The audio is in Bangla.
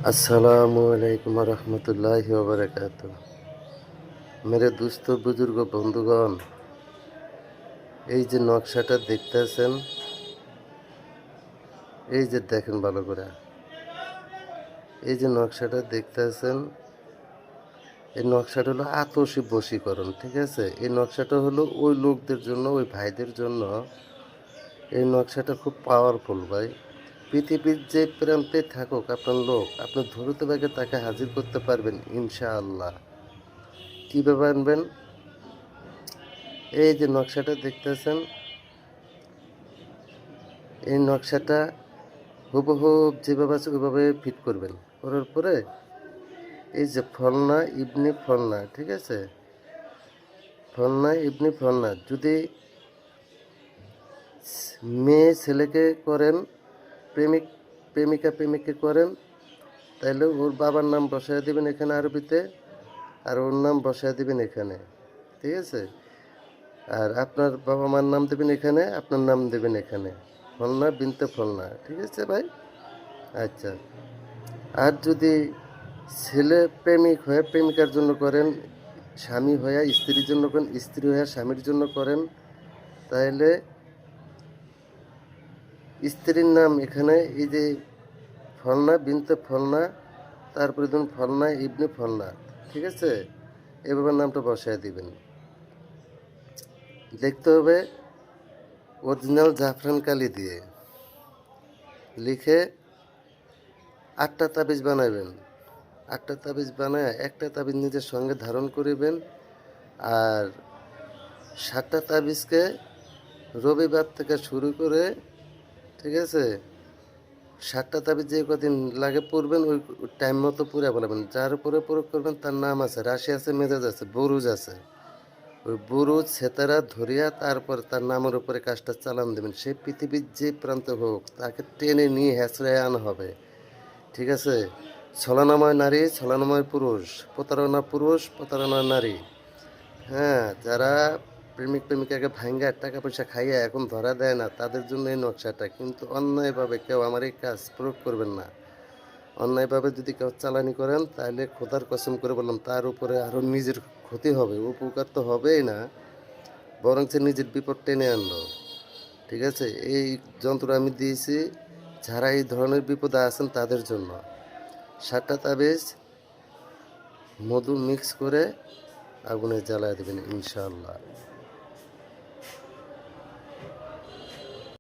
अस्सलामुअलैकुम रहमतुल्लाहि व बरकातुहू। मेरे दोस्तों बुजुर्ग बंधुगण, এই যে নকশাটা দেখতেছেন, এই যে দেখেন ভালো করে, এই যে নকশাটা দেখতেছেন, এই নকশাটা হলো আতশী বশীকরণ। ঠিক আছে, এই নকশাটা হলো ওই লোকদের জন্য, ওই ভাইদের জন্য। এই নকশাটা খুব পাওয়ারফুল ভাই। পৃথিবীর যে প্রান্তে থাকুক আপনার লোক, আপনি দ্রুত ভাগে তাকে হাজির করতে পারবেন ইনশাআল্লাহ। কীভাবে আনবেন? এই যে নকশাটা দেখতেছেন, এই নকশাটা হুবহু যেভাবে আছে ওইভাবে ফিট করবেন। করার পরে এই যে ফলনা ইবনি ফলনা, ঠিক আছে, ফলনা ইবনি ফলনা, যদি মেয়ে ছেলেকে করেন, প্রেমিকা প্রেমিককে করেন, তাহলে ওর বাবার নাম বসায় দেবেন এখানে আরবিতে, আর ওর নাম বসায় দেবেন এখানে। ঠিক আছে, আর আপনার বাবা মার নাম দেবেন এখানে, আপনার নাম দেবেন এখানে, ফলনা বিনতে ফলনা। ঠিক আছে ভাই? আচ্ছা। আর যদি ছেলে প্রেমিক হয়ে প্রেমিকার জন্য করেন, স্বামী হয়ে স্ত্রীর জন্য করেন, স্ত্রী হয়ে স্বামীর জন্য করেন, তাহলে স্ত্রীর নাম এখানে এই যে ফলনা বিনতে ফলনা, তারপরে ধরুন ফলনা ইবনে ফলনা। ঠিক আছে, এভাবে নামটা বসায় দিবেন। দেখতে হবে অরিজিনাল জাফরান কালি দিয়ে লিখে 8টা তাবিজ বানাবেন। 8টা তাবিজ বানায় একটা তাবিজ নিজের সঙ্গে ধারণ করিবেন, আর 7টা তাবিজকে রবিবার থেকে শুরু করে, ঠিক আছে, 7টা তাবিজ যে কদিন লাগে পড়বেন ওই টাইম মতো পড়ে বলবেন। যার উপরে প্রয়োগ করবেন তার নাম আছে, রাশি আছে, মেজাজ আছে, বুরুজ আছে। ওই বুরুজ সেতারা ধরিয়া তারপর তার নামের উপরে কাজটা চালান দেবেন। সে পৃথিবীর যে প্রান্তে হোক তাকে টেনে নিয়ে হেঁচড়ায় আনা হবে। ঠিক আছে, ছলনাময় নারী, ছলনাময় পুরুষ, প্রতারণা নারী, হ্যাঁ, যারা প্রেমিকাকে ভাঙ্গা টাকা পয়সা খাইয়া এখন ধরা দেয় না, তাদের জন্য এই নকশাটা। কিন্তু অন্যায়ভাবে কেউ আমার এই কাজ প্রয়োগ করবেন না। অন্যায়ভাবে যদি কেউ চালানি করেন, তাহলে খোদার কসম করে বললাম, তার উপরে আরও নিজের ক্ষতি হবে। উপকার তো হবেই না, বরং সে নিজের বিপদ টেনে আনলো। ঠিক আছে, এই যন্ত্র আমি দিয়েছি যারা এই ধরনের বিপদে আছেন তাদের জন্য। 7টা তাবিজ মধু মিক্স করে আগুনে জ্বালায় দেবেন ইনশাআল্লাহ।